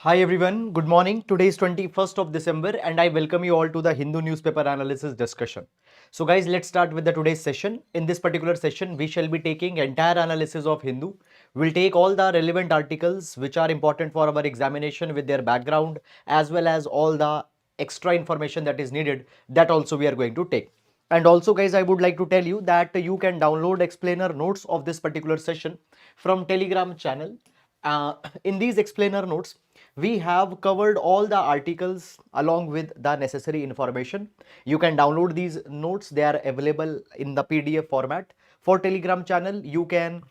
Hi everyone, good morning. Today is 21st of December and I welcome you all to the Hindu newspaper analysis discussion. So guys, let's start with the today's session. In this particular session, we shall be taking entire analysis of Hindu. We'll take all the relevant articles which are important for our examination with their background as well as all the extra information that is needed, that also we are going to take. And also guys, I would like to tell you that you can download explainer notes of this particular session from Telegram channel. uh, in these explainer notes, we have covered all the articles along with the necessary information. You can download these notes. They are available in the PDF format. For Telegram channel, you can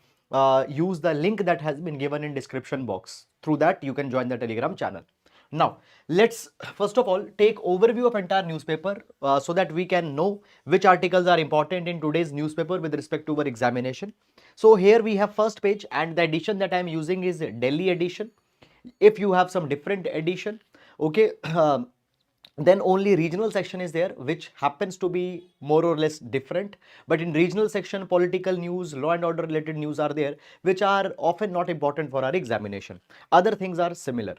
use the link that has been given in description box. Through that, you can join the Telegram channel. Now, let's first of all take overview of entire newspaper so that we can know which articles are important in today's newspaper with respect to our examination. So here we have first page and the edition that I am using is Delhi edition. If you have some different edition, okay, then only regional section is there, which happens to be more or less different. But in regional section, political news, law and order related news are there, which are often not important for our examination. Other things are similar.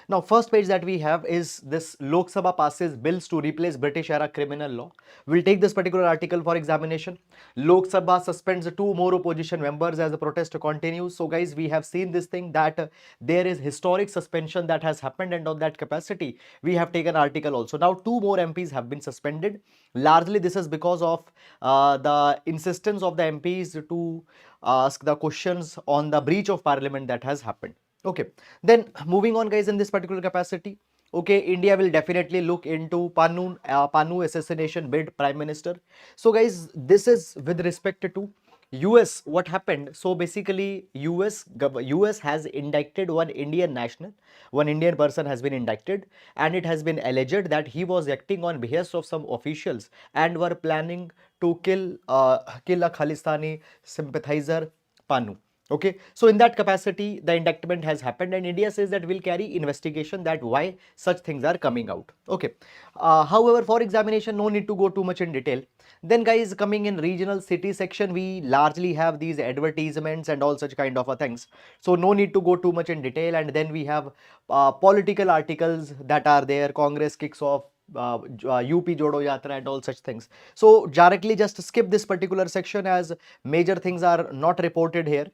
Now, first page that we have is this: Lok Sabha passes bills to replace British era criminal law. We'll take this particular article for examination. Lok Sabha suspends two more opposition members as the protest continues. So guys, we have seen this thing that there is historic suspension that has happened, and on that capacity we have taken article also. Now two more MPs have been suspended. Largely this is because of the insistence of the MPs to ask the questions on the breach of parliament that has happened. Okay, then moving on guys, in this particular capacity, okay, India will definitely look into Panu assassination bid prime minister. So guys, this is with respect to US. What happened? So basically US has indicted one Indian national, one Indian person has been indicted, and it has been alleged that he was acting on behest of some officials and were planning to kill a Khalistani sympathizer, Panu. Okay, so in that capacity, the indictment has happened, and India says that will carry investigation that why such things are coming out. Okay, however, for examination, no need to go too much in detail. Then, guys, coming in regional city section, we largely have these advertisements and all such kind of a things. So no need to go too much in detail. And then we have political articles that are there. Congress kicks off UP Jodo Yatra and all such things. So directly just skip this particular section as major things are not reported here.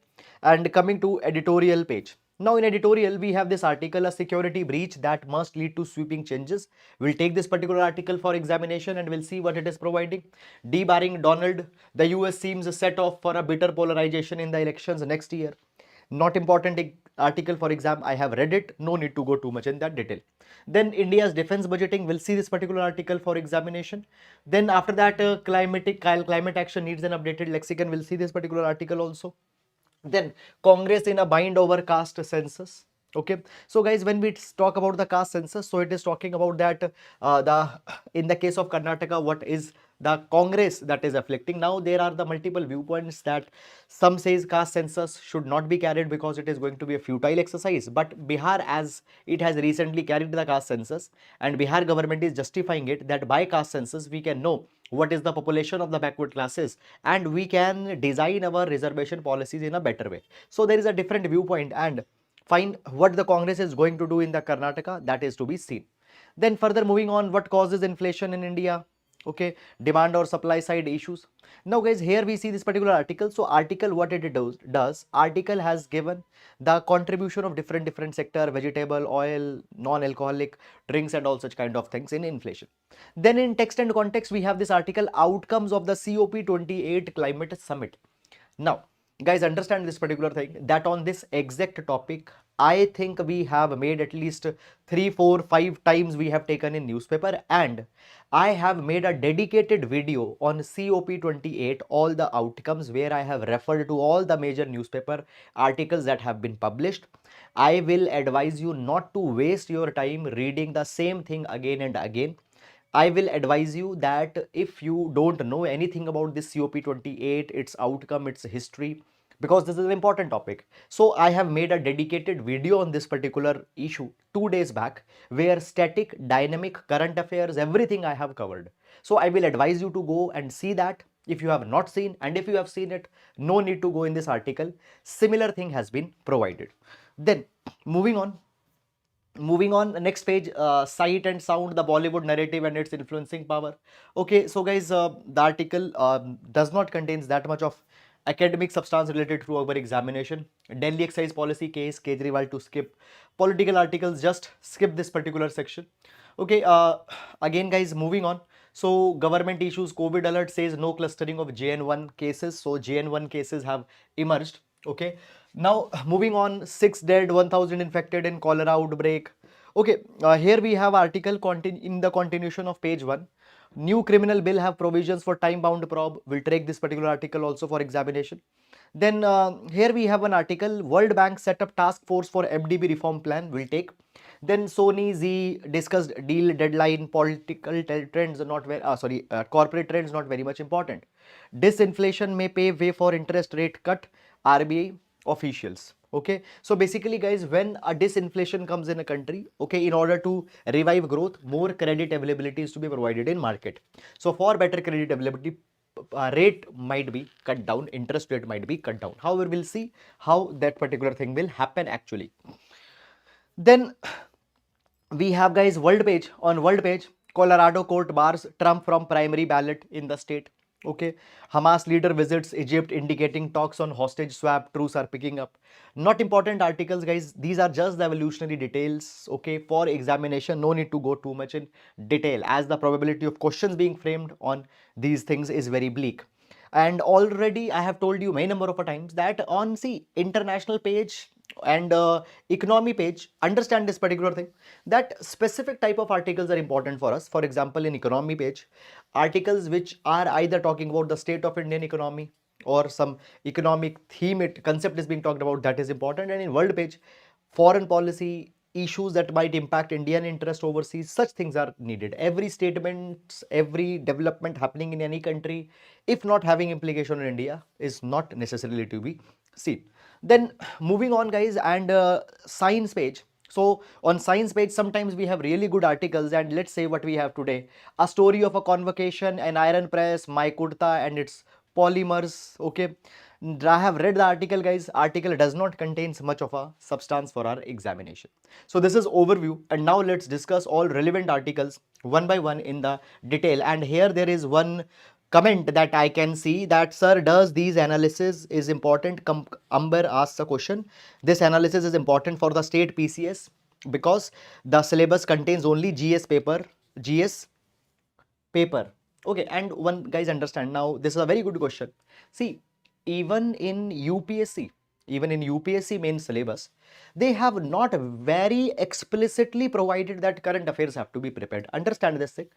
And coming to editorial page. Now in editorial, we have this article, a security breach that must lead to sweeping changes. We'll take this particular article for examination and we'll see what it is providing. Debarring Donald, the US seems set off for a bitter polarization in the elections next year. Not important article for exam. I have read it. No need to go too much in that detail. Then India's defense budgeting. We'll see this particular article for examination. Then after that, climate action needs an updated lexicon. We'll see this particular article also. Then Congress in a bind over caste census. Okay, so guys, when we talk about the caste census, so it is talking about that the in the case of Karnataka, what is the Congress that is afflicting. Now there are the multiple viewpoints that some says caste census should not be carried because it is going to be a futile exercise, but Bihar, as it has recently carried the caste census, and Bihar government is justifying it that by caste census we can know what is the population of the backward classes and we can design our reservation policies in a better way. So there is a different viewpoint, and fine, what the Congress is going to do in the Karnataka, that is to be seen. Then further moving on, what causes inflation in India? Okay, demand or supply side issues. Now guys, here we see this particular article. So article, what it does, article has given the contribution of different sector, vegetable, oil, non-alcoholic drinks and all such kind of things in inflation. Then in text and context, we have this article, outcomes of the COP28 climate summit. Now guys, understand this particular thing, that on this exact topic, I think we have made at least 3, 4, 5 times we have taken in newspaper, and I have made a dedicated video on COP28, all the outcomes, where I have referred to all the major newspaper articles that have been published. I will advise you not to waste your time reading the same thing again and again. I will advise you that if you don't know anything about this COP28, its outcome, its history, because this is an important topic. So I have made a dedicated video on this particular issue 2 days back, where static, dynamic, current affairs, everything I have covered. So I will advise you to go and see that if you have not seen, and if you have seen it, no need to go in this article. Similar thing has been provided. Then moving on. Moving on, next page, sight and sound, the Bollywood narrative and its influencing power. Okay, so guys, the article does not contains that much of academic substance related to our examination. Delhi excise policy case, Kejriwal to skip. Political articles, just skip this particular section. Okay, again guys, moving on. So government issues COVID alert, says no clustering of JN1 cases. So JN1 cases have emerged. Okay, now moving on, 6 dead, 1000 infected in cholera outbreak. Okay, here we have article in the continuation of page 1. New criminal bill have provisions for time bound probe. We'll take this particular article also for examination. Then here we have an article, World Bank set up task force for FDB reform plan. We'll take. Then Sony Z discussed deal deadline, political trends not very, corporate trends not very much important. Disinflation may pave way for interest rate cut, RBI officials. Okay, so basically guys, when a disinflation comes in a country, okay, in order to revive growth, more credit availability is to be provided in market. So for better credit availability, rate might be cut down, interest rate might be cut down. However, we'll see how that particular thing will happen actually. Then we have guys world page. On world page, Colorado court bars Trump from primary ballot in the state. Okay, Hamas leader visits Egypt, indicating talks on hostage swap. Truce are picking up. Not important articles, guys. These are just the evolutionary details. Okay, for examination, no need to go too much in detail, as the probability of questions being framed on these things is very bleak. And already I have told you many number of times that on international page and economy page, understand this particular thing, that specific type of articles are important for us. For example, in economy page, articles which are either talking about the state of Indian economy or some economic theme, concept is being talked about, that is important. And in world page, foreign policy issues that might impact Indian interest overseas, such things are needed. Every statement, every development happening in any country, if not having implication in India, is not necessarily to be seen. Then moving on guys, and science page. So on science page, sometimes we have really good articles, and let's say what we have today, a story of a convocation, an iron press, my kurta and its polymers. Okay, I have read the article guys. Article does not contains much of a substance for our examination. So this is overview, and now let's discuss all relevant articles one by one in the detail. And here there is one comment that I can see, that sir, does these analysis is important? Amber asks a question. This analysis is important for the state PCS because the syllabus contains only GS paper. Okay, and one guys understand now, this is a very good question. See, even in UPSC main syllabus, they have not very explicitly provided that current affairs have to be prepared. Understand this thing.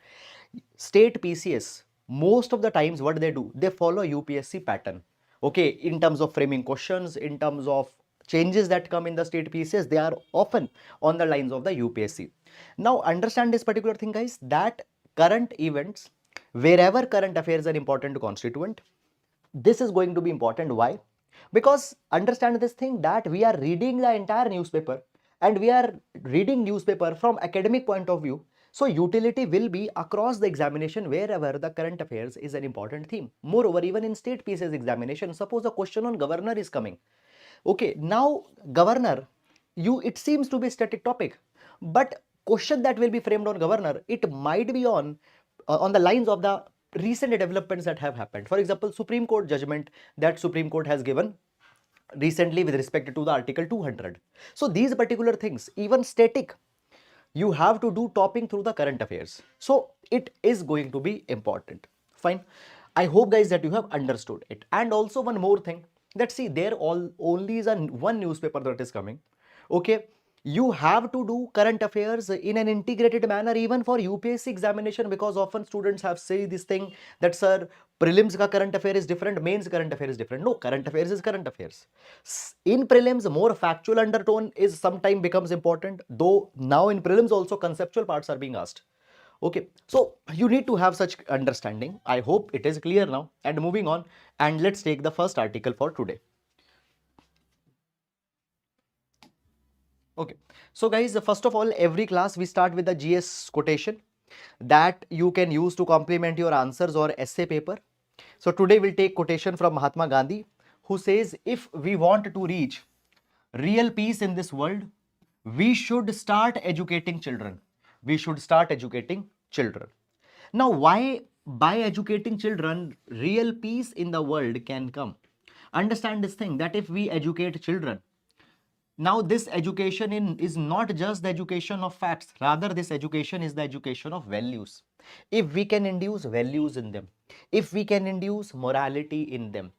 State PCS, most of the times what they do, they follow UPSC pattern. Okay, in terms of framing questions, in terms of changes that come in the state PCS, they are often on the lines of the UPSC. Now understand this particular thing guys, that current events, wherever current affairs are important constituent, this is going to be important. Why? Because understand this thing, that we are reading the entire newspaper, and we are reading newspaper from academic point of view. So utility will be across the examination wherever the current affairs is an important theme. Moreover, even in state PCS examination, suppose a question on governor is coming. Okay, now governor, it seems to be static topic, but question that will be framed on governor, it might be on the lines of the recent developments that have happened. For example, Supreme Court judgment that Supreme Court has given recently with respect to the Article 200. So these particular things, even static, you have to do topping through the current affairs. So it is going to be important. Fine. I hope guys that you have understood it. And also one more thing, that see, there only is one newspaper that is coming. Okay, you have to do current affairs in an integrated manner even for UPSC examination, because often students have said this thing that sir, prelims ka current affair is different, mains current affair is different. No, current affairs is current affairs. In prelims, more factual undertone is sometime becomes important, though now in prelims also conceptual parts are being asked. Okay, so you need to have such understanding. I hope it is clear now. And moving on, and let's take the first article for today. Okay, so guys, first of all, every class we start with the GS quotation that you can use to complement your answers or essay paper. So today we'll take quotation from Mahatma Gandhi, who says, if we want to reach real peace in this world, We should start educating children. We should start educating children. Now, why by educating children, real peace in the world can come? Understand this thing that if we educate children, now this education is not just the education of facts, rather this education is the education of values. If we can induce values in them, if we can induce morality in them,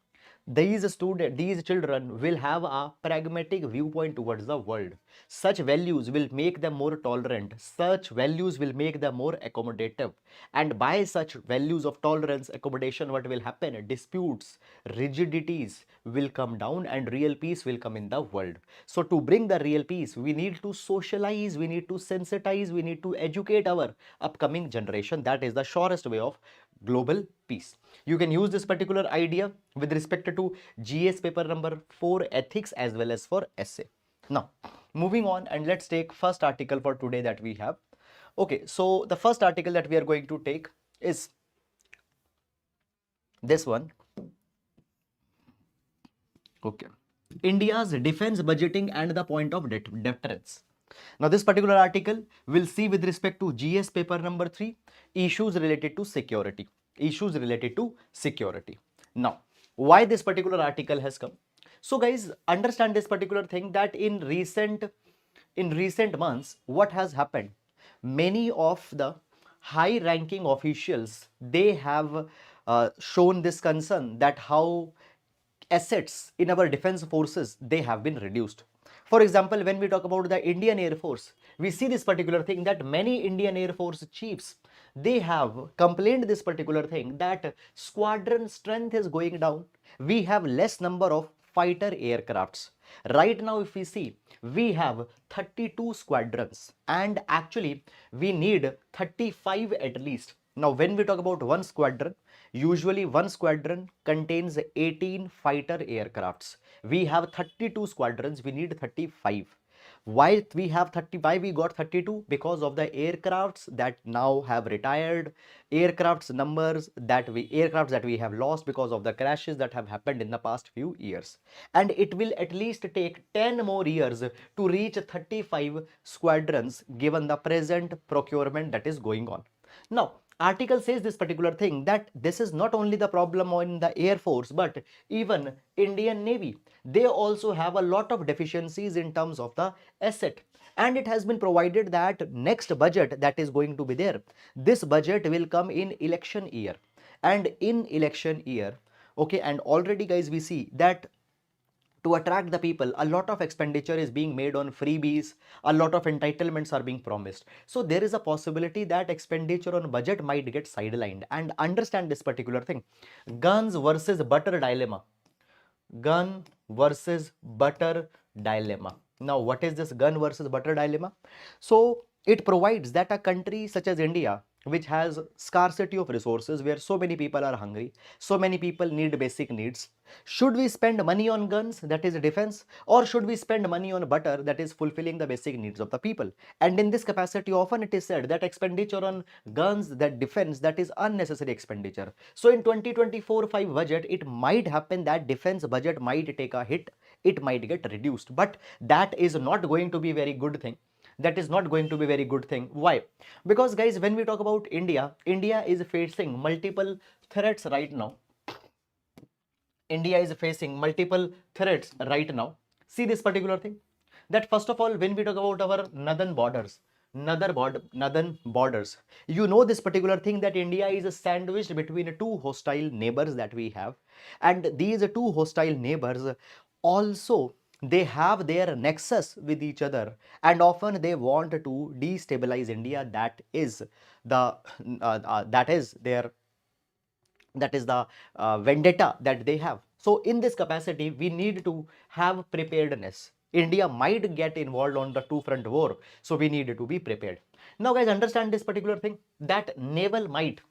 these children will have a pragmatic viewpoint towards the world. Such values will make them more tolerant, such values will make them more accommodative, and by such values of tolerance, accommodation, what will happen? Disputes, rigidities will come down and real peace will come in the world. So to bring the real peace, we need to socialize, we need to sensitize, we need to educate our upcoming generation. That is the surest way of global peace. You can use this particular idea with respect to GS paper number 4 ethics as well as for essay. Now, moving on, and let's take first article for today that we have. Okay, so the first article that we are going to take is this one. Okay, India's defense budgeting and the point of deterrence. Now, this particular article will see with respect to GS paper number 3, issues related to security. Issues related to security. Now, why this particular article has come? So, guys, understand this particular thing that in recent months, what has happened? Many of the high-ranking officials, they have shown this concern that how assets in our defense forces, they have been reduced. For example, when we talk about the Indian Air Force, we see this particular thing that many Indian Air Force chiefs, they have complained this particular thing that squadron strength is going down. We have less number of fighter aircrafts. Right now, if we see, we have 32 squadrons and actually we need 35 at least. Now, when we talk about one squadron, usually one squadron contains 18 fighter aircrafts. We have 32 squadrons, we need 35. Why we have 35, we got 32? Because of the aircrafts that now have retired, aircrafts that we have lost because of the crashes that have happened in the past few years. And it will at least take 10 more years to reach 35 squadrons given the present procurement that is going on. Now, article says this particular thing that this is not only the problem in the Air Force, but even Indian Navy. They also have a lot of deficiencies in terms of the asset. And it has been provided that next budget that is going to be there, this budget will come in election year. And in election year, okay, and already guys, we see that to attract the people, a lot of expenditure is being made on freebies, a lot of entitlements are being promised. So there is a possibility that expenditure on budget might get sidelined. And understand this particular thing, guns versus butter dilemma. Gun versus butter dilemma. Now, what is this gun versus butter dilemma? So it provides that a country such as India, which has scarcity of resources, where so many people are hungry, so many people need basic needs, should we spend money on guns, that is defense, or should we spend money on butter, that is fulfilling the basic needs of the people? And in this capacity, often it is said that expenditure on guns, that defense, that is unnecessary expenditure. So in 2024-5 budget, it might happen that defense budget might take a hit, it might get reduced, but that is not going to be very good thing. That is not going to be very good thing. Why? Because guys, when we talk about India, India is facing multiple threats right now. India is facing multiple threats right now. See this particular thing, that first of all, when we talk about our northern borders, northern borders, you know this particular thing that India is sandwiched between two hostile neighbors that we have, and these two hostile neighbors also, they have their nexus with each other, and often they want to destabilize India. That is the vendetta that they have. So in this capacity, we need to have preparedness. India might get involved on the two-front war, so we need to be prepared. Now guys, understand this particular thing, that naval might,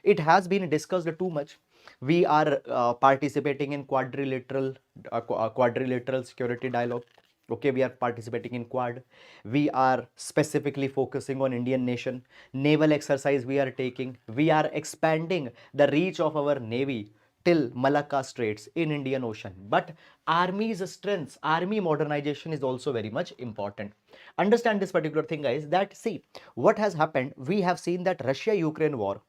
it has been discussed too much. We are participating in quadrilateral security dialogue. Okay, we are participating in Quad. We are specifically focusing on Indian nation. Naval exercise we are taking. We are expanding the reach of our navy till Malacca Straits in Indian Ocean. But army's strengths, army modernization is also very much important. Understand this particular thing, guys, that see what has happened. We have seen that Russia-Ukraine war,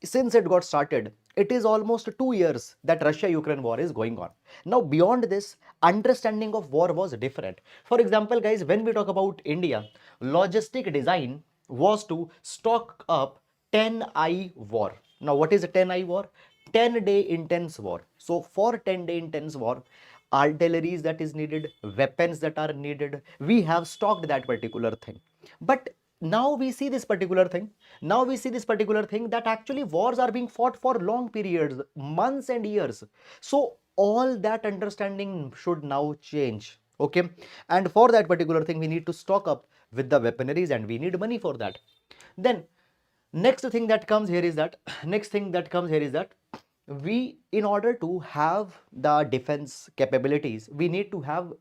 since it got started, it is almost 2 years that Russia-Ukraine war is going on. Now, beyond this, understanding of war was different. For example, guys, when we talk about India, logistic design was to stock up 10-I war. Now, what is a 10-I war? 10-day intense war. So, for 10-day intense war, artilleries that is needed, weapons that are needed, we have stocked that particular thing. But now we see this particular thing. Now we see this particular thing that actually wars are being fought for long periods, months and years. So all that understanding should now change. Okay. And for that particular thing, we need to stock up with the weaponaries and we need money for that. Then next thing that comes here is that, we, in order to have the defense capabilities, we need to have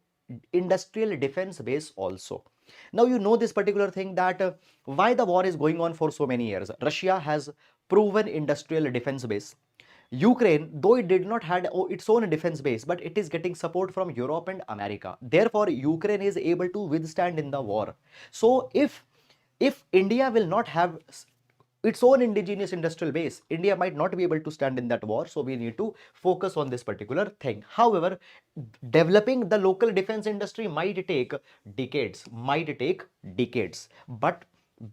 industrial defense base also. Now you know this particular thing that why the war is going on for so many years. Russia has proven industrial defense base. Ukraine, though it did not had its own defense base, but it is getting support from Europe and America. Therefore, Ukraine is able to withstand in the war. So if India will not have its own indigenous industrial base, India might not be able to stand in that war. So we need to focus on this particular thing. However, developing the local defense industry might take decades, but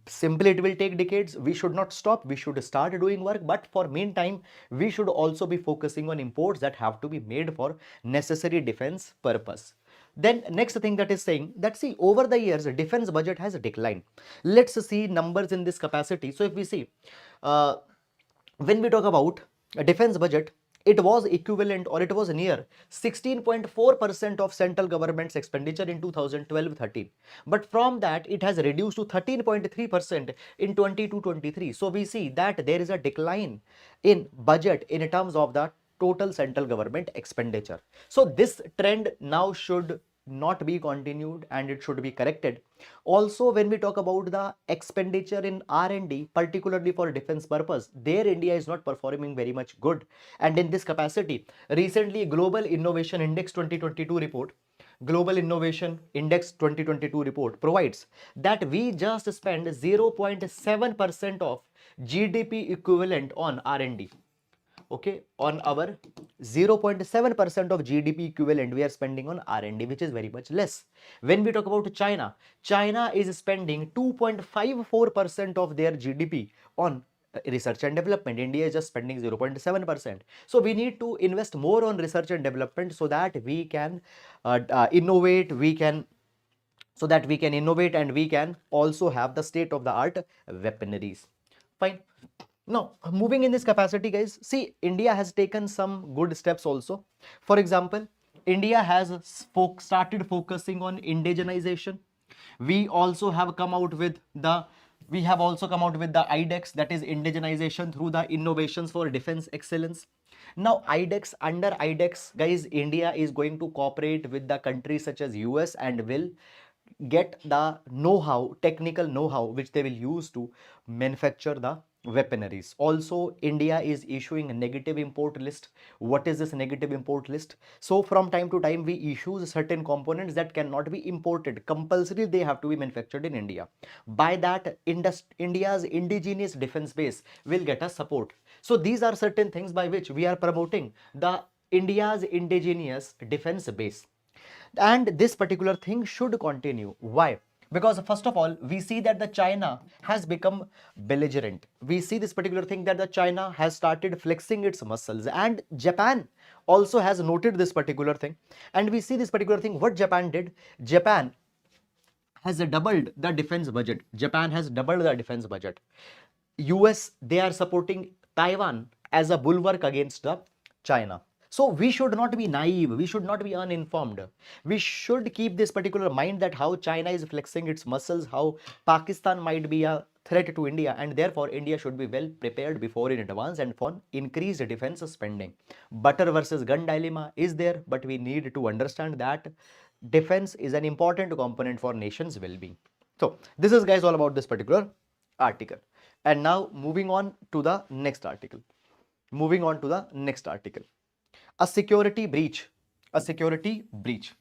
simply it will take decades. We should not stop, we should start doing work, but for meantime we should also be focusing on imports that have to be made for necessary defense purpose. Then next thing that is saying that, see, over the years defense budget has declined. Let's see numbers in this capacity. So if we see when we talk about a defense budget, it was equivalent or it was near 16.4% of central government's expenditure in 2012-13. But from that, it has reduced to 13.3% in 22-23. So we see that there is a decline in budget in terms of the total central government expenditure. So this trend now should not be continued and it should be corrected. Also, when we talk about the expenditure in R&D, particularly for defense purpose, there India is not performing very much good. And in this capacity, recently Global Innovation Index 2022 report, Global Innovation Index 2022 report provides that we just spend 0.7% of GDP equivalent on R&D. Okay, on our 0.7% of GDP equivalent we are spending on R&D, which is very much less. When we talk about China, China is spending 2.54% of their GDP on research and development. India is just spending 0.7%. So we need to invest more on research and development so that we can innovate, and we can also have the state of the art weaponaries. Fine. Now, moving in this capacity, guys, see, India has taken some good steps also. For example, India has started focusing on indigenization. We have come out with the IDEX, that is indigenization through the innovations for defense excellence. Now, under IDEX, guys, India is going to cooperate with the countries such as US and will get the know-how, technical know-how, which they will use to manufacture the weaponaries. Also, India is issuing a negative import list. What is this negative import list? So from time to time we issue certain components that cannot be imported. Compulsory they have to be manufactured in India. By that, India's indigenous defense base will get a support. So these are certain things by which we are promoting the India's indigenous defense base. And this particular thing should continue. Why? Because first of all, we see that the China has become belligerent. We see this particular thing that the China has started flexing its muscles, and Japan also has noted this particular thing. And we see this particular thing, what Japan did. Japan has doubled the defense budget. US, they are supporting Taiwan as a bulwark against the China. So we should not be naive, we should not be uninformed. We should keep this particular mind that how China is flexing its muscles, how Pakistan might be a threat to India, and therefore India should be well prepared before in advance and for increased defense spending. Butter versus gun dilemma is there, but we need to understand that defense is an important component for nation's well-being. So this is, guys, all about this particular article. And now moving on to the next article. Moving on to the next article. A security breach. A security breach.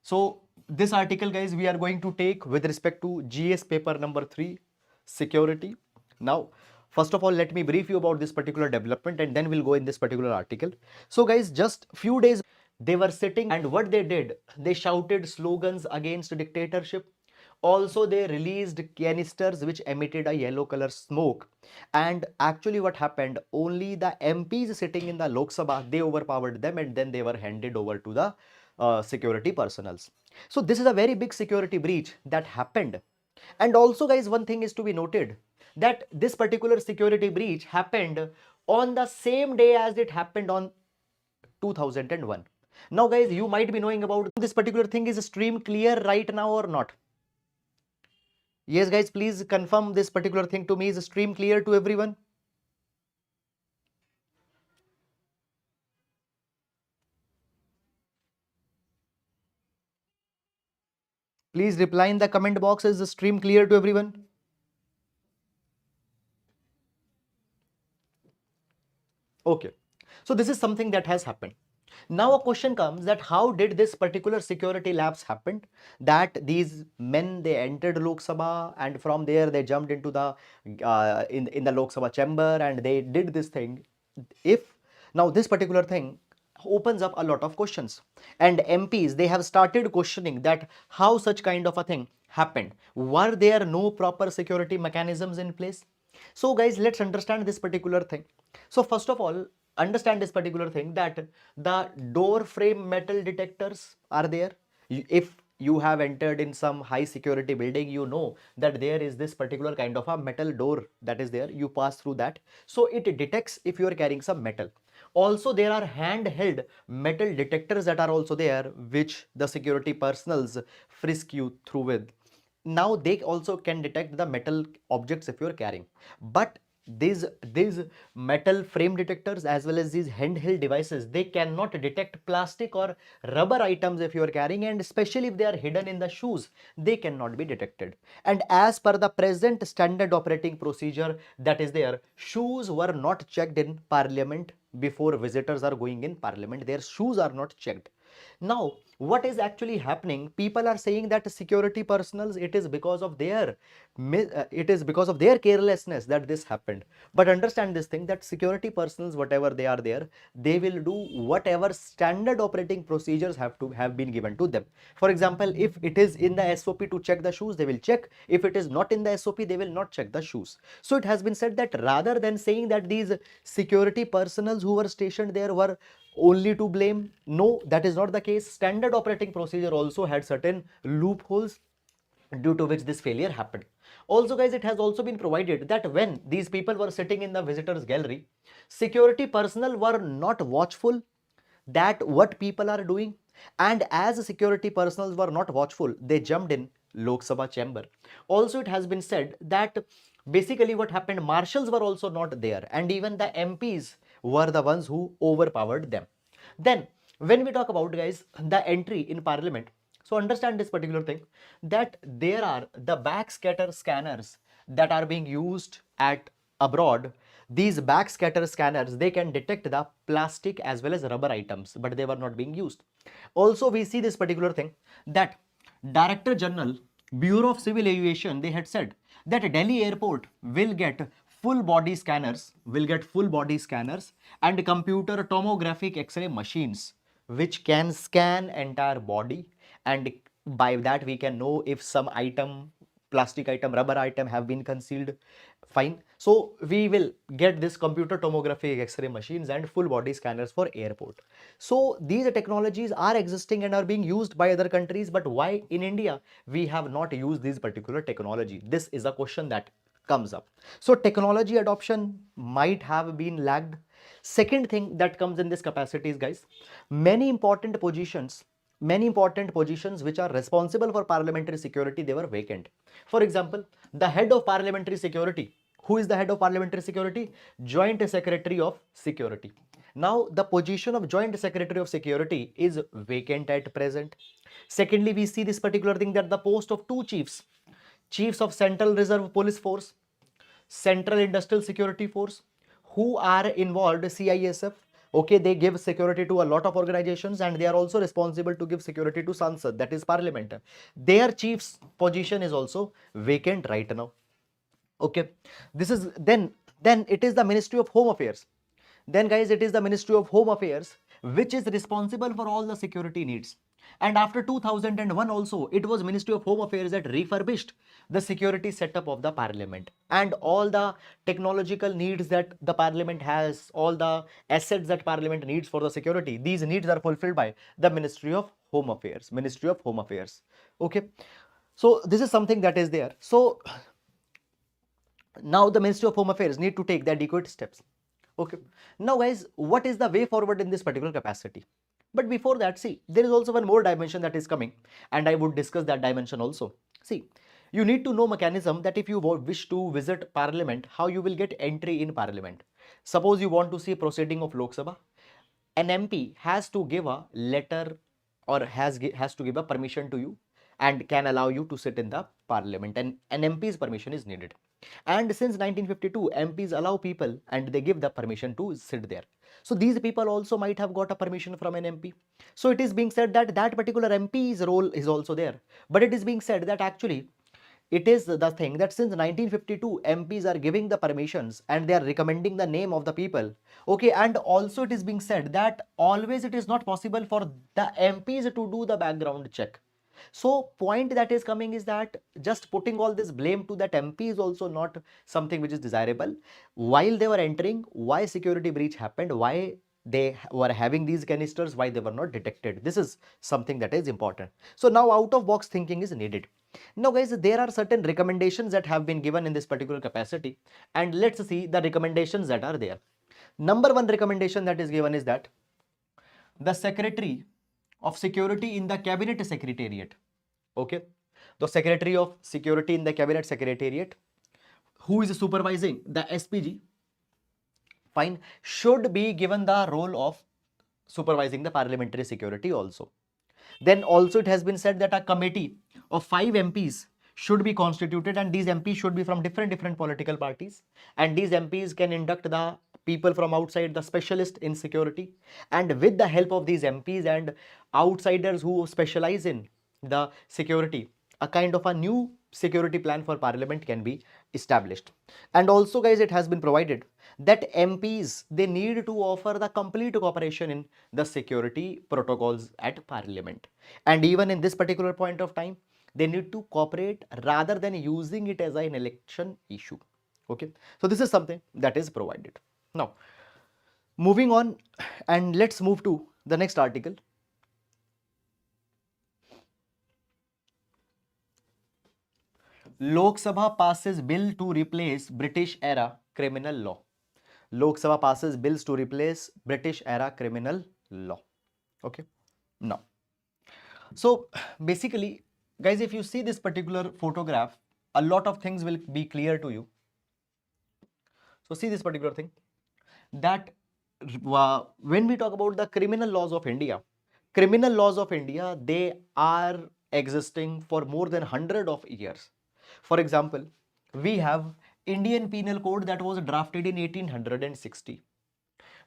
So this article, guys, we are going to take with respect to GS paper number 3, security. Now, first of all, let me brief you about this particular development and then we'll go in this particular article. So guys, just few days they were sitting and what they did, they shouted slogans against dictatorship. Also, they released canisters which emitted a yellow color smoke. And actually what happened, only the MPs sitting in the Lok Sabha, they overpowered them and then they were handed over to the security personals. So this is a very big security breach that happened. And also guys, one thing is to be noted that this particular security breach happened on the same day as it happened on 2001. Now guys, you might be knowing about this particular thing. Is stream clear right now or not? Yes guys, please confirm this particular thing to me. Is stream clear to everyone? Please reply in the comment box. Is the stream clear to everyone? Okay. So this is something that has happened. Now a question comes that how did this particular security lapse happen? That these men, they entered Lok Sabha and from there they jumped into the in the Lok Sabha chamber and they did this thing. If now this particular thing opens up a lot of questions and MPs, they have started questioning that how such kind of a thing happened. Were there no proper security mechanisms in place? So guys, let's understand this particular thing. So first of all, understand this particular thing that the door frame metal detectors are there. If you have entered in some high security building, you know that there is this particular kind of a metal door that is there. You pass through that. So it detects if you are carrying some metal. Also, there are handheld metal detectors that are also there, which the security personals frisk you through with. Now they also can detect the metal objects if you're carrying, but these metal frame detectors as well as these handheld devices, they cannot detect plastic or rubber items if you are carrying, and especially if they are hidden in the shoes, they cannot be detected. And as per the present standard operating procedure that is there, shoes were not checked in parliament before visitors are going in parliament. Their shoes are not checked. Now what is actually happening, people are saying that security personals, it is because of their carelessness that this happened. But understand this thing that security personals, whatever they are there, they will do whatever standard operating procedures have been given to them. For example, if it is in the SOP to check the shoes, they will check. If it is not in the SOP, they will not check the shoes. So it has been said that rather than saying that these security personals who were stationed there were only to blame, no, that is not the case. Standard operating procedure also had certain loopholes due to which this failure happened. Also guys, it has also been provided that when these people were sitting in the visitors gallery, security personnel were not watchful that what people are doing, and as security personnel were not watchful, they jumped in Lok Sabha chamber. Also it has been said that basically what happened, marshals were also not there and even the MPs were the ones who overpowered them. Then when we talk about guys the entry in parliament, so understand this particular thing that there are the backscatter scanners that are being used at abroad. These backscatter scanners, they can detect the plastic as well as rubber items, but they were not being used. Also we see this particular thing that Director General, Bureau of Civil Aviation, they had said that Delhi airport will get full body scanners and computer tomographic X-ray machines which can scan entire body, and by that we can know if some item, plastic item, rubber item have been concealed. Fine. So we will get this computer tomography X-ray machines and full body scanners for airport. So these technologies are existing and are being used by other countries, but why in India we have not used this particular technology? This is a question that comes up. So technology adoption might have been lagged. Second thing that comes in this capacity is guys, many important positions which are responsible for parliamentary security, they were vacant. For example, the head of parliamentary security. Who is the head of parliamentary security? Joint Secretary of Security. Now the position of Joint Secretary of Security is vacant at present. Secondly, we see this particular thing that the post of two chiefs of Central Reserve Police Force, Central Industrial Security Force, who are involved, CISF, okay, they give security to a lot of organizations, and they are also responsible to give security to Sansad, that is parliament. Their chief's position is also vacant right now. Okay, this is then it is the Ministry of Home Affairs. Then guys, it is the Ministry of Home Affairs which is responsible for all the security needs. And after 2001 also, it was Ministry of Home Affairs that refurbished the security setup of the parliament, and all the technological needs that the parliament has, all the assets that parliament needs for the security, these needs are fulfilled by the Ministry of Home Affairs. Ministry of Home Affairs. Okay, so this is something that is there. So now the Ministry of Home Affairs need to take the adequate steps. Okay, now guys, what is the way forward in this particular capacity? But before that, see, there is also one more dimension that is coming, and I would discuss that dimension also. See, you need to know mechanism that if you wish to visit parliament, how you will get entry in parliament. Suppose you want to see proceeding of Lok Sabha, an MP has to give a letter, or has to give a permission to you, and can allow you to sit in the parliament, and an MP's permission is needed. And since 1952, MPs allow people and they give the permission to sit there. So these people also might have got a permission from an MP. So it is being said that that particular MP's role is also there. But it is being said that actually it is the thing that since 1952, MPs are giving the permissions and they are recommending the name of the people. Okay, and also it is being said that always it is not possible for the MPs to do the background check. So point that is coming is that just putting all this blame to that MP is also not something which is desirable. While they were entering, why security breach happened, why they were having these canisters, why they were not detected. This is something that is important. So now out of box thinking is needed. Now guys, there are certain recommendations that have been given in this particular capacity, and let's see the recommendations that are there. Number one recommendation that is given is that the Secretary of Security in the Cabinet Secretariat, okay, the Secretary of Security in the Cabinet Secretariat, who is supervising the SPG, fine, should be given the role of supervising the parliamentary security also. Then also it has been said that a committee of 5 MPs should be constituted, and these MPs should be from different political parties, and these MPs can induct the people from outside, the specialist in security, and with the help of these MPs and outsiders who specialize in the security, a kind of a new security plan for parliament can be established. And also guys, it has been provided that MPs, they need to offer the complete cooperation in the security protocols at parliament, and even in this particular point of time they need to cooperate rather than using it as an election issue. Okay, so this is something that is provided. Now moving on, and let's move to the next article. Lok Sabha passes bill to replace British era criminal law. Lok Sabha passes bills to replace British era criminal law. Okay, now, so basically guys, if you see this particular photograph, a lot of things will be clear to you. So see this particular thing, that when we talk about the criminal laws of India, they are existing for more than 100 of years. For example, we have Indian Penal Code that was drafted in 1860.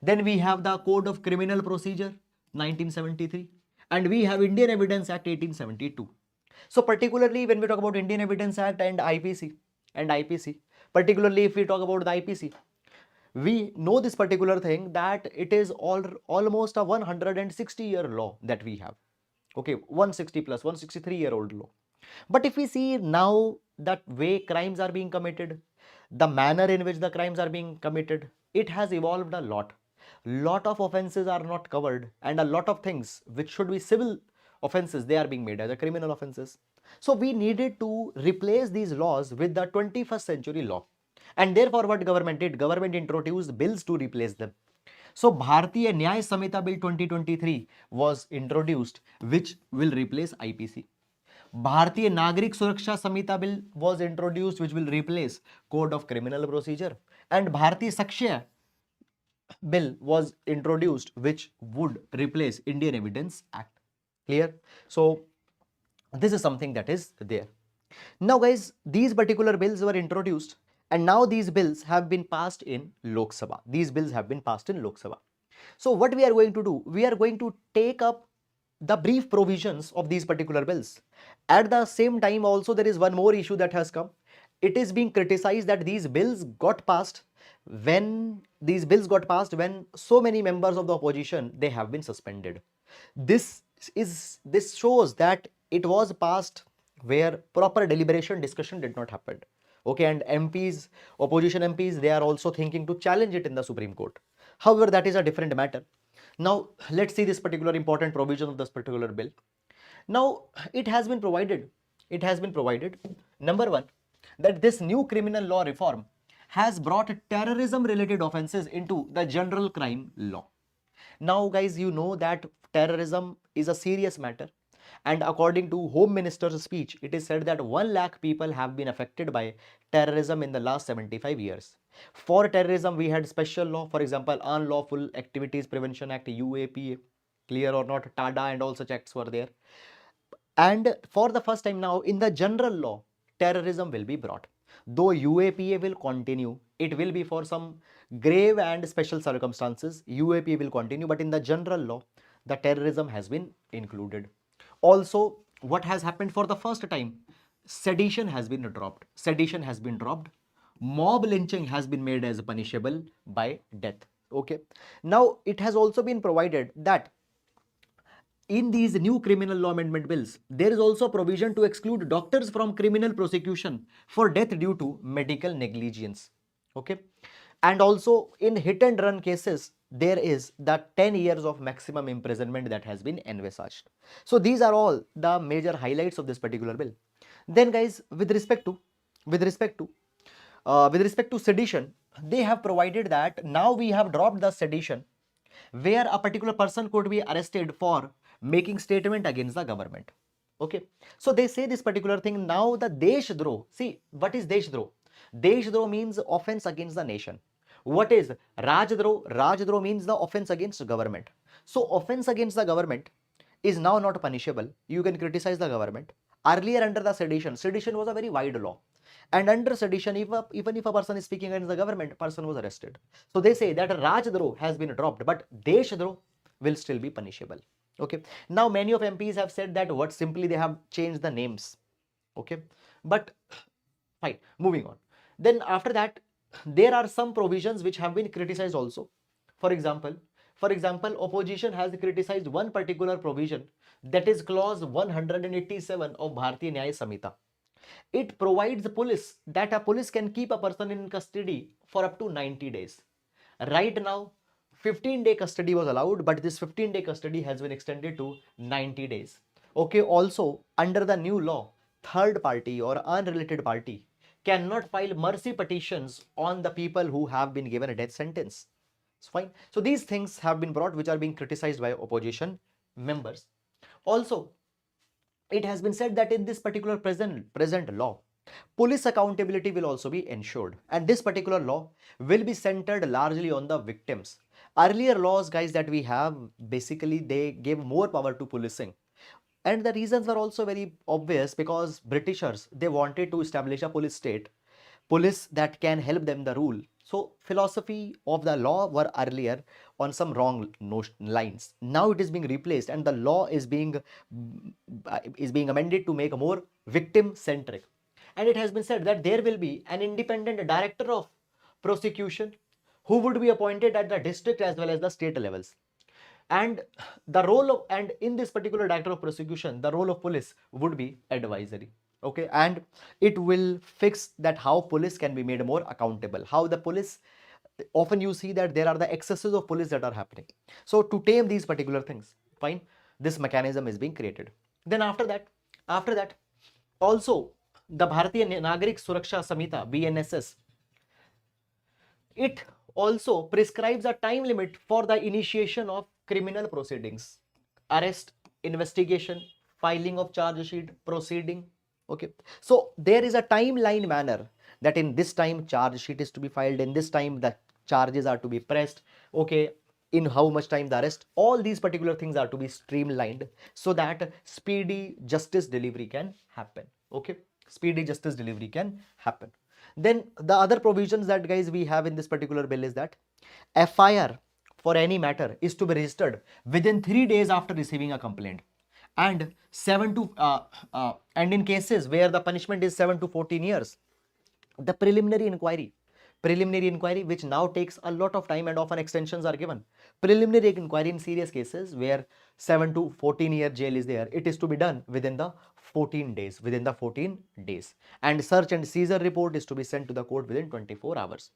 Then we have the Code of Criminal Procedure 1973, and we have Indian Evidence Act 1872. So particularly when we talk about Indian Evidence Act and IPC, particularly if we talk about the IPC, we know this particular thing that it is almost a 160-year law that we have. Okay, 160 plus 163-year-old law. But if we see now that way crimes are being committed, the manner in which the crimes are being committed, it has evolved a lot. Lot of offenses are not covered, and a lot of things which should be civil offenses, they are being made as a criminal offenses. So we needed to replace these laws with the 21st century law. And therefore what government did? Government introduced bills to replace them. So Bharatiya Nyaya Samhita Bill 2023 was introduced, which will replace IPC. Bharatiya Nagrik Suraksha Samhita Bill was introduced, which will replace Code of Criminal Procedure. And Bharatiya Sakshya Bill was introduced, which would replace Indian Evidence Act. Clear? So this is something that is there. Now guys, these particular bills were introduced, and now these bills have been passed in Lok Sabha. These bills have been passed in Lok Sabha. So what we are going to do, we are going to take up the brief provisions of these particular bills. At the same time also there is one more issue that has come. It is being criticized that these bills got passed when so many members of the opposition, they have been suspended. This shows that it was passed where proper deliberation discussion did not happen. Okay, and MPs, opposition MPs, they are also thinking to challenge it in the Supreme Court. However, that is a different matter. Now let's see this particular important provision of this particular bill. Now it has been provided, number one, that this new criminal law reform has brought terrorism related offenses into the general crime law. Now guys, you know that terrorism is a serious matter, and according to Home Minister's speech, it is said that 1 lakh people have been affected by terrorism in the last 75 years. For terrorism, we had special law, for example, Unlawful Activities Prevention Act, UAPA, clear or not, TADA and all such acts were there. And for the first time now in the general law, terrorism will be brought. Though UAPA will continue, it will be for some grave and special circumstances. UAPA will continue, but in the general law, the terrorism has been included. Also, what has happened for the first time? Sedition has been dropped. Sedition has been dropped. Mob lynching has been made as punishable by death. Okay. Now, it has also been provided that in these new criminal law amendment bills, there is also provision to exclude doctors from criminal prosecution for death due to medical negligence. Okay. And also in hit and run cases, there is the 10 years of maximum imprisonment that has been envisaged. So these are all the major highlights of this particular bill. Then guys, with respect to sedition, they have provided that now we have dropped the sedition where a particular person could be arrested for making statement against the government. Okay, so they say this particular thing now. The Deshdroh, see what is Deshdroh? Deshdroh means offense against the nation. What is Rajdroh? Rajdroh means the offense against government. So offense against the government is now not punishable. You can criticize the government. Earlier under the sedition was a very wide law. And under sedition, even if a person is speaking against the government, person was arrested. So they say that Rajdroh has been dropped, but Deshdroh will still be punishable. Okay. Now many of MPs have said that what simply they have changed the names. Okay. But fine, moving on. Then after that, there are some provisions which have been criticized also. For example, opposition has criticized one particular provision, that is clause 187 of Bharatiya Nyaya Samhita. It provides police that a police can keep a person in custody for up to 90 days. Right now, 15-day custody was allowed, but this 15-day custody has been extended to 90 days. Okay, also under the new law, third party or unrelated party cannot file mercy petitions on the people who have been given a death sentence. It's fine. So these things have been brought which are being criticized by opposition members. Also, it has been said that in this particular present law, police accountability will also be ensured, and this particular law will be centered largely on the victims. Earlier laws, guys, that we have, basically they gave more power to policing, and the reasons were also very obvious, because Britishers, they wanted to establish a police state, police that can help them the rule. So philosophy of the law were earlier on some wrong lines. Now it is being replaced, and the law is being amended to make a more victim centric. And it has been said that there will be an independent director of prosecution who would be appointed at the district as well as the state levels. And in this particular director of prosecution, the role of police would be advisory. Okay, and it will fix that how police can be made more accountable. How the police, often you see that there are the excesses of police that are happening. So to tame these particular things, fine, this mechanism is being created. Then after that, also the Bharatiya Nagarik Suraksha Samhita, BNSS, it also prescribes a time limit for the initiation of criminal proceedings, arrest, investigation, filing of charge sheet, proceeding. Okay, so there is a timeline manner that in this time charge sheet is to be filed, in this time the charges are to be pressed, okay, in how much time the arrest. All these particular things are to be streamlined so that speedy justice delivery can happen. Okay, speedy justice delivery can happen. Then the other provisions that guys we have in this particular bill is that FIR for any matter is to be registered within 3 days after receiving a complaint, and and in cases where the punishment is 7 to 14 years, the preliminary inquiry, which now takes a lot of time and often extensions are given. Preliminary inquiry in serious cases where 7 to 14-year jail is there, it is to be done within the 14 days, and search and seizure report is to be sent to the court within 24 hours.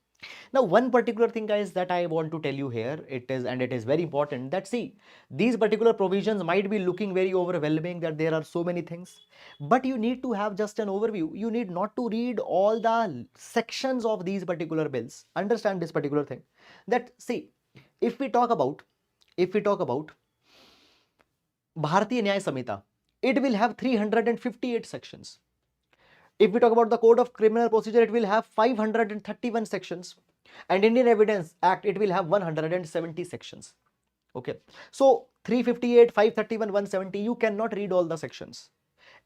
Now, one particular thing, guys, that I want to tell you here, it is very important that, see, these particular provisions might be looking very overwhelming, that there are so many things, but you need to have just an overview. You need not to read all the sections of these particular bills. Understand this particular thing, that, see, if we talk about Bharatiya Nyaya Samhita, it will have 358 sections. If we talk about the Code of Criminal Procedure, it will have 531 sections, and Indian Evidence Act, it will have 170 sections. Okay, so 358, 531, 170, you cannot read all the sections,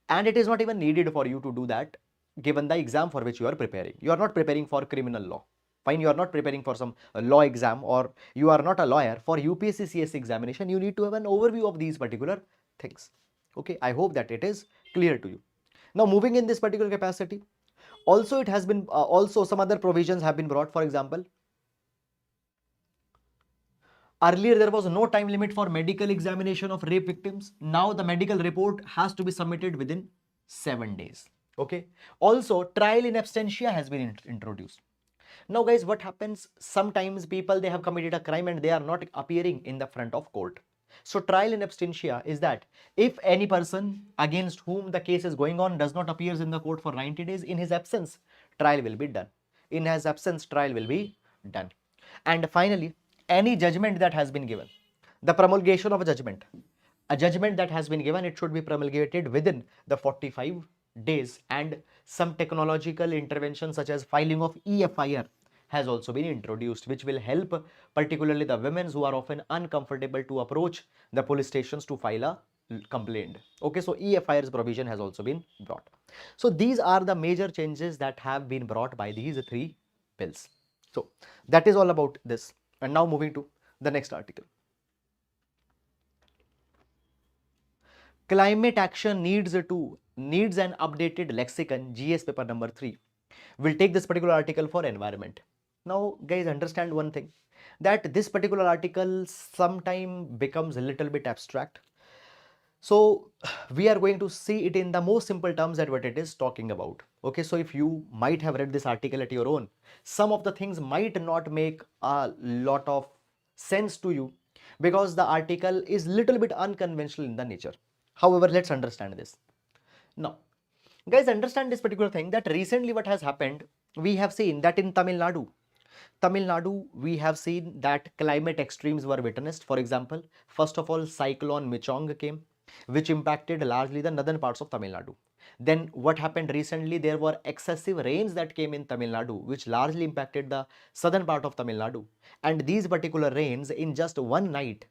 and it is not even needed for you to do that given the exam for which you are preparing. You are not preparing for criminal law. Fine, you are not preparing for some law exam, or you are not a lawyer. For UPSC CSE examination, you need to have an overview of these particular things. Okay, I hope that it is clear to you. Now, moving in this particular capacity, also it has been also some other provisions have been brought. For example, earlier there was no time limit for medical examination of rape victims. Now the medical report has to be submitted within 7 days. Okay. Also, trial in absentia has been introduced. Now, guys, what happens? Sometimes people, they have committed a crime and they are not appearing in the front of court. So trial in absentia is that if any person against whom the case is going on does not appear in the court for 90 days, in his absence, trial will be done. In his absence, trial will be done. And finally, any judgment that has been given, the promulgation of a judgment that has been given, it should be promulgated within the 45 days, and some technological intervention such as filing of EFIR has also been introduced, which will help particularly the women who are often uncomfortable to approach the police stations to file a complaint. Okay, so EFIR's provision has also been brought. So these are the major changes that have been brought by these 3 bills. So that is all about this. And now moving to the next article. Climate action needs an updated lexicon, GS paper number 3. We'll take this particular article for environment. Now, guys, understand one thing, that this particular article sometime becomes a little bit abstract. So we are going to see it in the most simple terms that what it is talking about. Okay, so if you might have read this article at your own, some of the things might not make a lot of sense to you because the article is little bit unconventional in the nature. However, let's understand this. Now, guys, understand this particular thing, that recently what has happened, we have seen that in Tamil Nadu, we have seen that climate extremes were witnessed. For example, first of all, cyclone Michong came, which impacted largely the northern parts of Tamil Nadu. Then what happened recently, there were excessive rains that came in Tamil Nadu, which largely impacted the southern part of Tamil Nadu. And these particular rains, in just one night,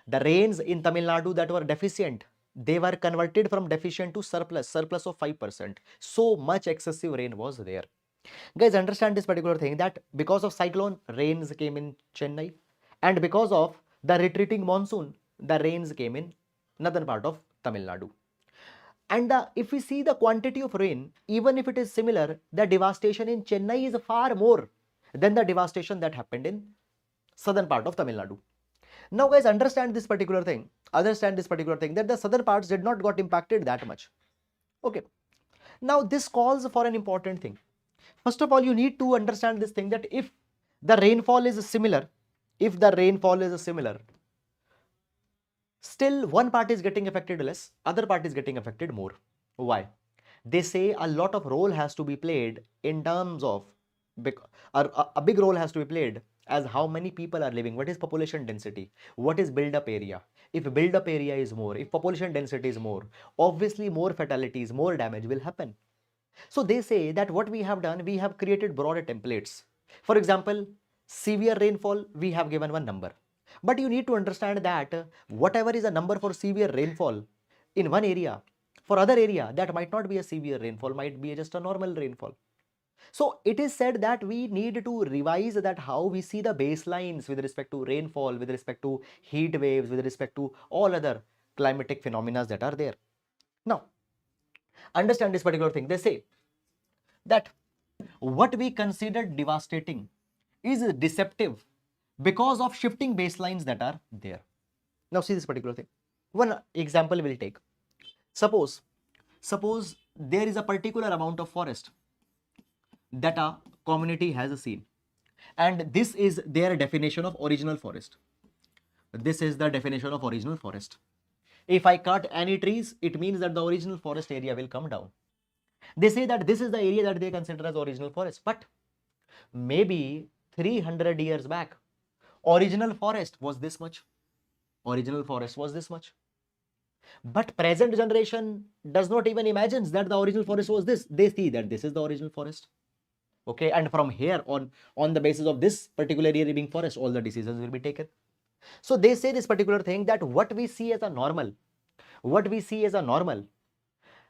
the rains in Tamil Nadu that were deficient, they were converted from deficient to surplus of 5%. So much excessive rain was there. Guys, understand this particular thing, that because of cyclone, rains came in Chennai, and because of the retreating monsoon, the rains came in northern part of Tamil Nadu. And if we see the quantity of rain, even if it is similar, the devastation in Chennai is far more than the devastation that happened in southern part of Tamil Nadu. Now, guys, understand this particular thing, that the southern parts did not got impacted that much. Okay. Now, this calls for an important thing. First of all, you need to understand this thing, that if the rainfall is similar, still one part is getting affected less, other part is getting affected more. Why? They say a lot of role has to be played in terms of, a big role has to be played as how many people are living, what is population density, what is build-up area. If build-up area is more, if population density is more, obviously more fatalities, more damage will happen. So they say that what we have done, we have created broader templates. For example, severe rainfall, we have given one number. But you need to understand that whatever is a number for severe rainfall in one area, for other area, that might not be a severe rainfall, might be just a normal rainfall. So it is said that we need to revise that how we see the baselines with respect to rainfall, with respect to heat waves, with respect to all other climatic phenomena that are there. Now, understand this particular thing. They say that what we consider devastating is deceptive because of shifting baselines that are there. Now see this particular thing. One example we'll take. Suppose there is a particular amount of forest that a community has seen, and this is their definition of original forest. This is the definition of original forest. If I cut any trees, it means that the original forest area will come down. They say that this is the area that they consider as original forest, but maybe 300 years back, original forest was this much. Original forest was this much. But present generation does not even imagine that the original forest was this. They see that this is the original forest. Okay, and from here on the basis of this particular area being forest, all the decisions will be taken. So they say this particular thing that what we see as a normal,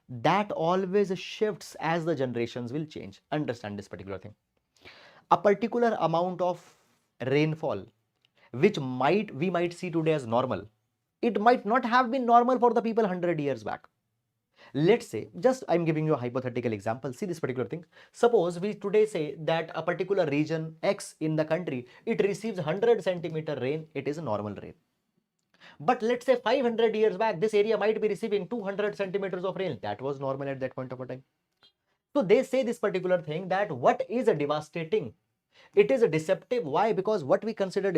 that always shifts as the generations will change. Understand this particular thing. A particular amount of rainfall, which we might see today as normal, it might not have been normal for the people 100 years back. Let's say, just I'm giving you a hypothetical example. See this particular thing. Suppose we today say that a particular region X in the country, it receives 100 centimeter rain, it is a normal rain. But let's say 500 years back, this area might be receiving 200 centimeters of rain. That was normal at that point of time. So they say this particular thing that what is a devastating, it is a deceptive. Why? Because what we consider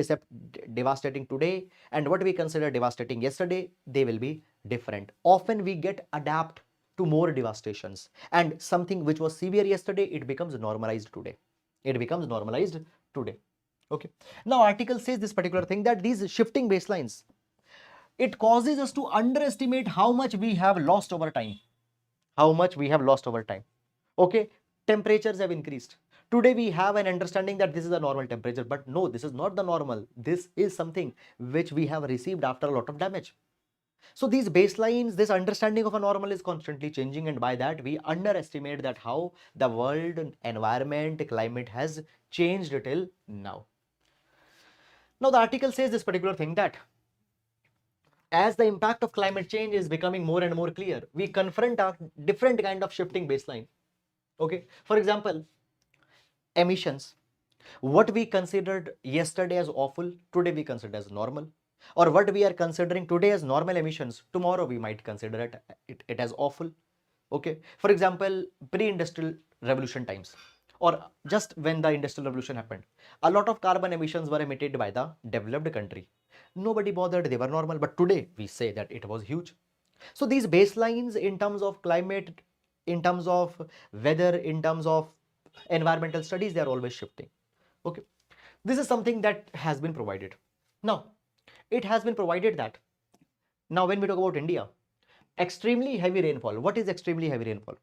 devastating today and what we consider devastating yesterday, they will be different. Often we get adapt to more devastations, and something which was severe yesterday, it becomes normalized today. Okay. Now article says this particular thing that these shifting baselines, it causes us to underestimate how much we have lost over time. Okay, temperatures have increased. Today we have an understanding that this is a normal temperature, but no, this is not the normal. This is something which we have received after a lot of damage. So these baselines, this understanding of a normal is constantly changing, and by that we underestimate that how the world, environment, climate has changed till now. Now the article says this particular thing that as the impact of climate change is becoming more and more clear, we confront a different kind of shifting baseline. Okay, for example, emissions. What we considered yesterday as awful, today we consider as normal. Or what we are considering today as normal emissions, tomorrow we might consider it as awful. Okay, for example, pre-industrial revolution times, or just when the industrial revolution happened, a lot of carbon emissions were emitted by the developed country. Nobody bothered, they were normal, but today we say that it was huge. So these baselines in terms of climate, in terms of weather, in terms of environmental studies, they are always shifting. Okay, this is something that has been provided. Now it has been provided that now when we talk about India, extremely heavy rainfall. What is extremely heavy rainfall?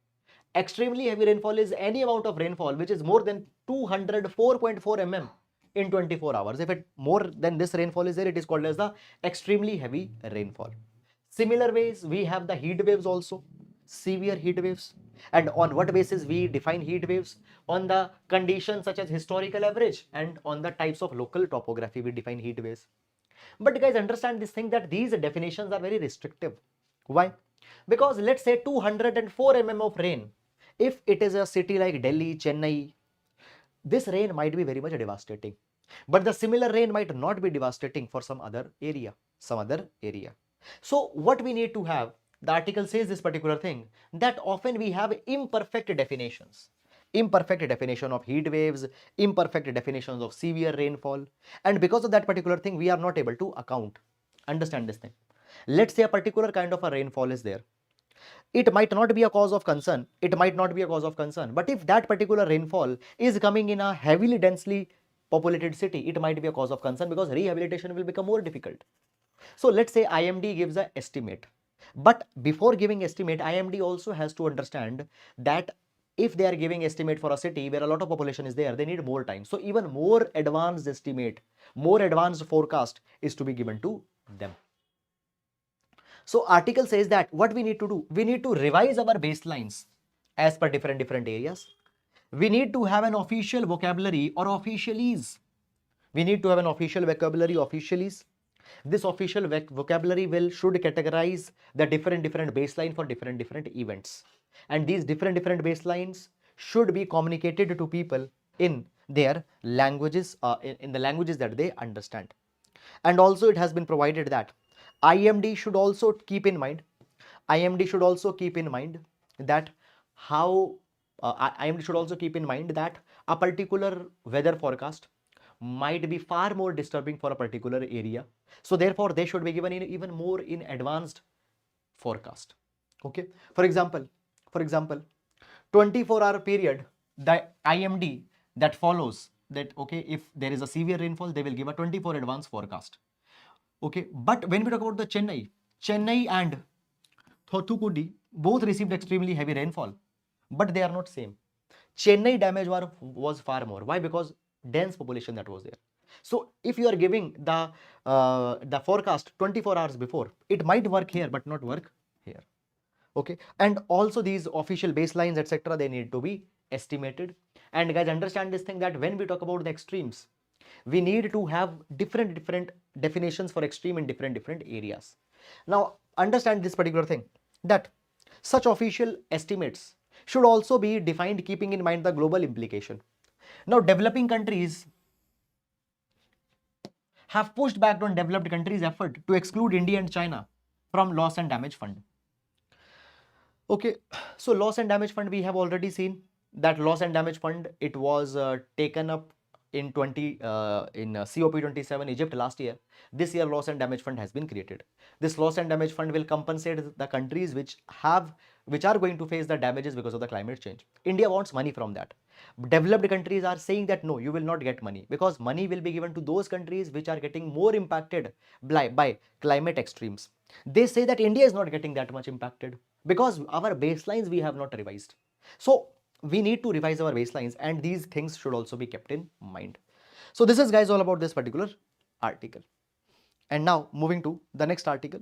Extremely heavy rainfall is any amount of rainfall which is more than 204.4 mm in 24 hours. If it more than this rainfall is there, it is called as the extremely heavy rainfall. Similar ways, we have the heat waves also, severe heat waves. And on what basis we define heat waves? On the conditions such as historical average, and on the types of local topography we define heat waves. But guys, understand this thing that these definitions are very restrictive. Why? Because let's say 204 mm of rain, if it is a city like Delhi, Chennai, this rain might be very much devastating. But the similar rain might not be devastating for some other area. So what we need to have, the article says this particular thing, that often we have imperfect definitions. Imperfect definition of heat waves, imperfect definitions of severe rainfall, and because of that particular thing, we are not able to account. Understand this thing. Let's say a particular kind of a rainfall is there. It might not be a cause of concern. But if that particular rainfall is coming in a heavily densely populated city, it might be a cause of concern because rehabilitation will become more difficult. So let's say IMD gives an estimate. But before giving estimate, IMD also has to understand that if they are giving estimate for a city where a lot of population is there, they need more time. So even more advanced estimate, more advanced forecast is to be given to them. So article says that what we need to do, we need to revise our baselines as per different areas. We need to have an official vocabulary or officialese. We need to have an official vocabulary, officialese. This official vocabulary should categorize the different baseline for different events, and these different baselines should be communicated to people in their languages, in the languages that they understand. And also it has been provided that IMD should also keep in mind, IMD should also keep in mind that how IMD should also keep in mind that a particular weather forecast might be far more disturbing for a particular area. So therefore, they should be given in even more in advanced forecast. Okay. For example, 24-hour period, the IMD that follows that, okay, if there is a severe rainfall, they will give a 24 advance forecast. Okay. But when we talk about the Chennai and Thoothukudi both received extremely heavy rainfall, but they are not same. Chennai damage was far more. Why? Because dense population that was there. So if you are giving the forecast 24 hours before, it might work here but not work here. Okay. And also these official baselines, etc., they need to be estimated. And guys, understand this thing that when we talk about the extremes, we need to have different definitions for extreme in different areas. Now understand this particular thing, that such official estimates should also be defined keeping in mind the global implication. Now developing countries have pushed back on developed countries' effort to exclude India and China from loss and damage fund. Okay, so loss and damage fund, we have already seen that loss and damage fund, it was taken up in COP27 Egypt last year. This year loss and damage fund has been created. This loss and damage fund will compensate the countries which are going to face the damages because of the climate change. India wants money from that. Developed countries are saying that no, you will not get money, because money will be given to those countries which are getting more impacted by climate extremes. They say that India is not getting that much impacted because our baselines we have not revised. So we need to revise our baselines, and these things should also be kept in mind. So this is, guys, all about this particular article. And now moving to the next article.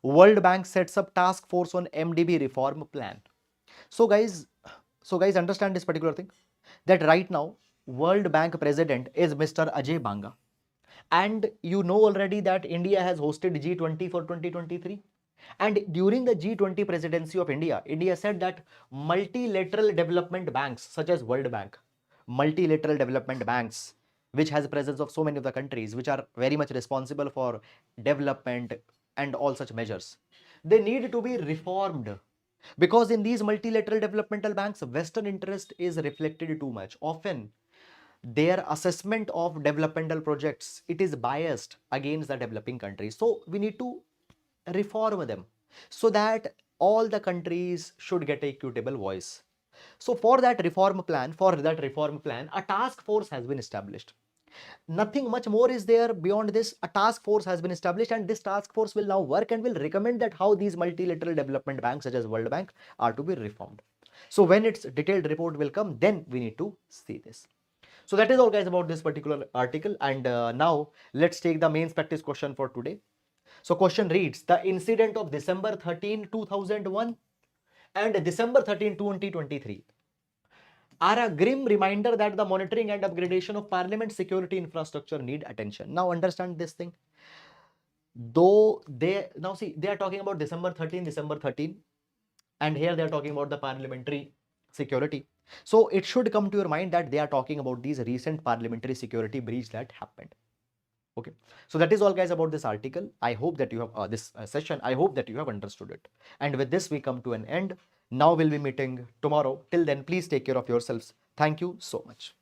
World Bank sets up task force on MDB reform plan. So guys, understand this particular thing, that right now World Bank president is Mr. Ajay Banga. And you know already that India has hosted G20 for 2023. And during the G20 presidency of India, India said that multilateral development banks such as World Bank, multilateral development banks, which has a presence of so many of the countries which are very much responsible for development and all such measures, they need to be reformed. Because in these multilateral developmental banks, Western interest is reflected too much. Often, their assessment of developmental projects, it is biased against the developing countries. So we need to reform them so that all the countries should get a equitable voice. So for that reform plan, a task force has been established. Nothing much more is there beyond this. A task force has been established, and this task force will now work and will recommend that how these multilateral development banks such as World Bank are to be reformed. So when its detailed report will come, then we need to see this. So that is all, guys, about this particular article. And now let's take the mains practice question for today. So question reads, the incident of December 13, 2001 and December 13, 2023 are a grim reminder that the monitoring and upgradation of Parliament security infrastructure need attention. Now understand this thing. Though they are talking about December 13, and here they are talking about the parliamentary security. So it should come to your mind that they are talking about these recent parliamentary security breach that happened. Okay, so that is all, guys, about this article. I hope that you have this session. I hope that you have understood it. And with this, we come to an end. Now we'll be meeting tomorrow. Till then, please take care of yourselves. Thank you so much.